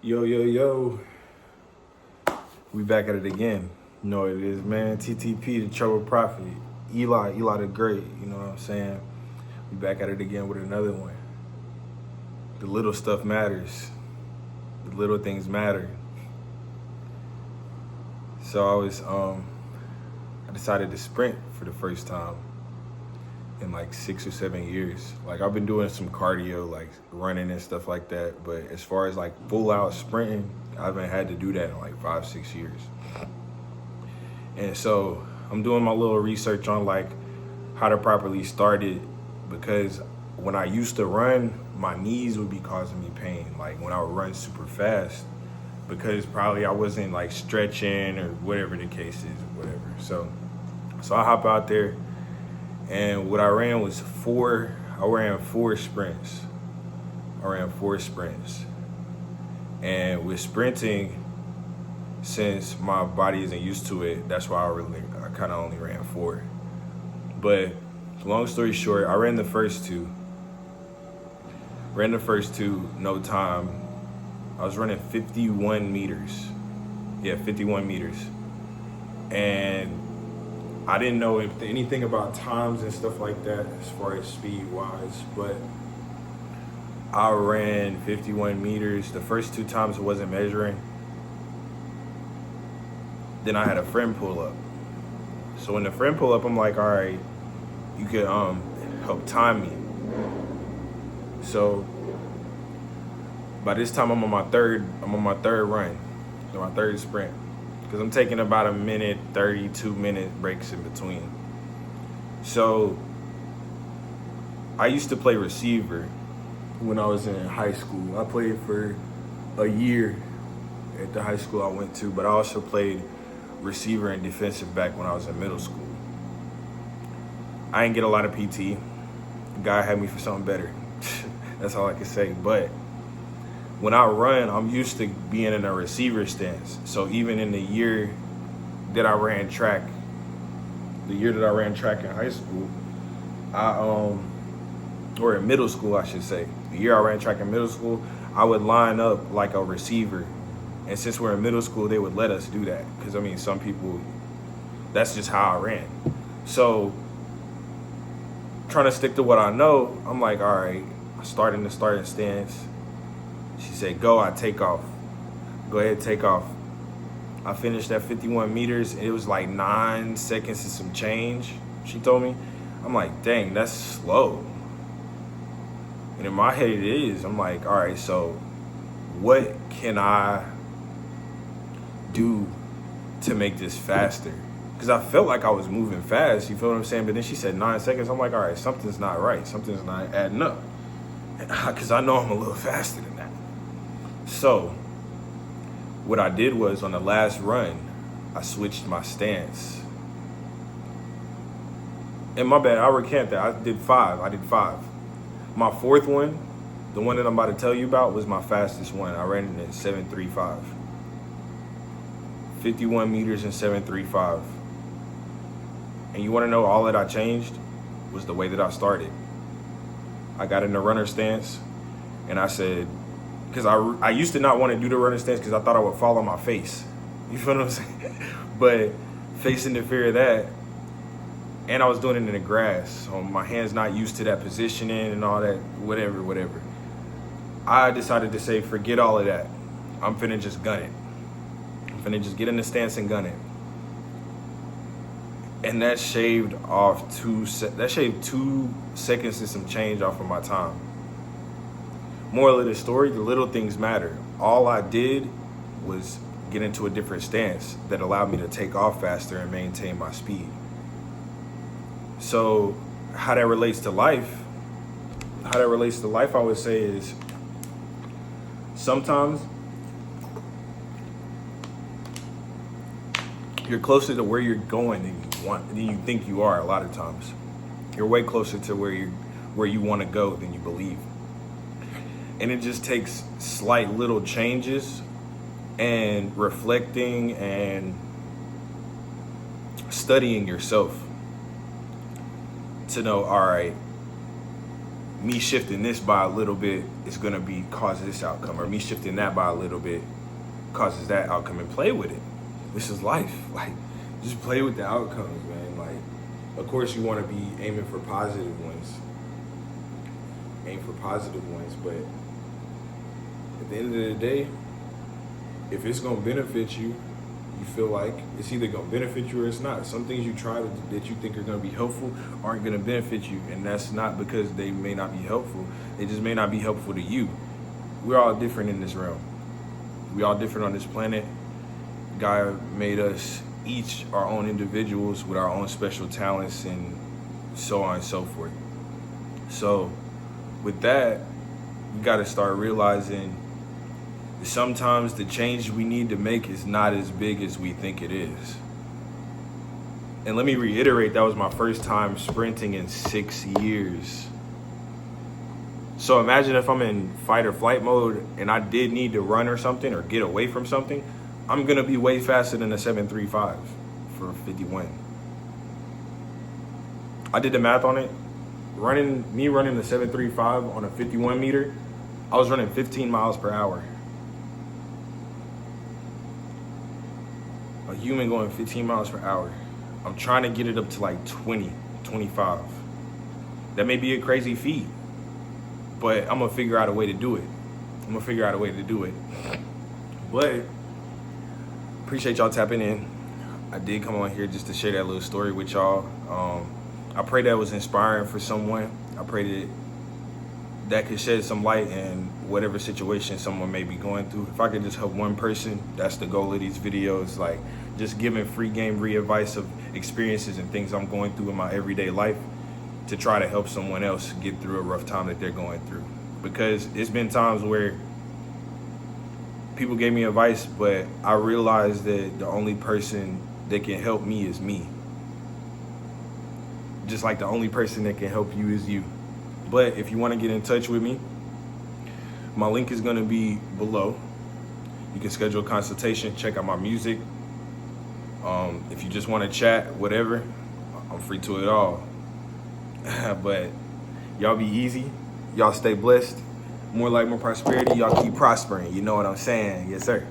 Yo, yo, yo. We back at it again. You know what it is, man. TTP, the Trouble Prophet. Eli the Great. You know what I'm saying? We back at it again with another one. The little stuff matters. The little things matter. So I decided to sprint for the first time in like 6 or 7 years. Like I've been doing some cardio, like running and stuff like that. But as far as like full out sprinting, I haven't had to do that in like 5-6 years. And so I'm doing my little research on like how to properly start it, because when I used to run, my knees would be causing me pain. Like when I would run super fast, because probably I wasn't like stretching or whatever the case is or whatever. So I hop out there, and what I ran was I ran four sprints. And with sprinting, since my body isn't used to it, that's why I kind of only ran four. But long story short, I ran the first two, no time. I was running 51 meters. Yeah, 51 meters. And I didn't know anything about times and stuff like that as far as speed wise, but I ran 51 meters. The first two times I wasn't measuring. Then I had a friend pull up. So when the friend pull up, I'm like, all right, you could help time me. So by this time I'm on my third run, so my third sprint, because I'm taking about 1-minute breaks in between. So I used to play receiver when I was in high school. I played for a year at the high school I went to, but I also played receiver and defensive back when I was in middle school. I didn't get a lot of PT. The guy had me for something better. That's all I can say. But when I run, I'm used to being in a receiver stance. So even in the year that I ran track in high school, or in middle school, I should say. The year I ran track in middle school, I would line up like a receiver. And since we're in middle school, they would let us do that. Because, I mean, some people, that's just how I ran. So trying to stick to what I know, I'm like, all right, I start in the starting stance. She said, go, I take off. Go ahead, take off. I finished at 51 meters. It was like 9 seconds and some change, she told me. I'm like, dang, that's slow. And in my head it is. I'm like, all right, so what can I do to make this faster? Because I felt like I was moving fast, you feel what I'm saying? But then she said 9 seconds. I'm like, all right, something's not right. Something's not adding up. Because I know I'm a little faster than that. So what I did was, on the last run, I switched my stance. And my bad, I recant that. I did five. My fourth one, the one that I'm about to tell you about, was my fastest one. I ran it at 7:35. 51 meters in 7:35. And you want to know all that I changed? Was the way that I started. I got in the runner stance, and I said, because I used to not want to do the runner stance because I thought I would fall on my face. You feel what I'm saying? But facing the fear of that, and I was doing it in the grass, so my hand's not used to that positioning and all that, whatever. I decided to say, forget all of that. I'm finna just gun it. I'm finna just get in the stance and gun it. And that shaved 2 seconds and some change off of my time. Moral of the story, the little things matter. All I did was get into a different stance that allowed me to take off faster and maintain my speed. So how that relates to life, I would say is, sometimes you're closer to where you're going than you think you are. A lot of times you're way closer to where you want to go than you believe. And it just takes slight little changes and reflecting and studying yourself to know, all right, me shifting this by a little bit is gonna cause this outcome, or me shifting that by a little bit causes that outcome, and play with it. This is life. Like, just play with the outcomes, man. Like, of course you want to be aiming for positive ones. Aim for positive ones, but at the end of the day, if it's gonna benefit you, you feel like it's either gonna benefit you or it's not. Some things you try that you think are gonna be helpful aren't gonna benefit you, and that's not because they may not be helpful. They just may not be helpful to you. We're all different in this realm. We all different on this planet. God made us each our own individuals with our own special talents and so on and so forth. So with that, we got to start realizing that sometimes the change we need to make is not as big as we think it is. And let me reiterate, that was my first time sprinting in 6 years. So imagine if I'm in fight or flight mode and I did need to run or something or get away from something, I'm going to be way faster than a 7.35 for 51. I did the math on it. Running the 7.35 on a 51 meter, I was running 15 miles per hour. A human going 15 miles per hour. I'm trying to get it up to like 20, 25. That may be a crazy feat, but I'm gonna figure out a way to do it. But appreciate y'all tapping in. I did come on here just to share that little story with y'all. I pray that was inspiring for someone. I pray that could shed some light in whatever situation someone may be going through. If I could just help one person, that's the goal of these videos. Like, just giving free game re-advice of experiences and things I'm going through in my everyday life to try to help someone else get through a rough time that they're going through. Because it's been times where people gave me advice, but I realized that the only person that can help me is me. Just like the only person that can help you is you. But if you want to get in touch with me, my link is going to be below. You can schedule a consultation, check out my music. If you just want to chat, whatever, I'm free to it all. But y'all be easy. Y'all stay blessed. More light, more prosperity. Y'all keep prospering. You know what I'm saying? Yes, sir.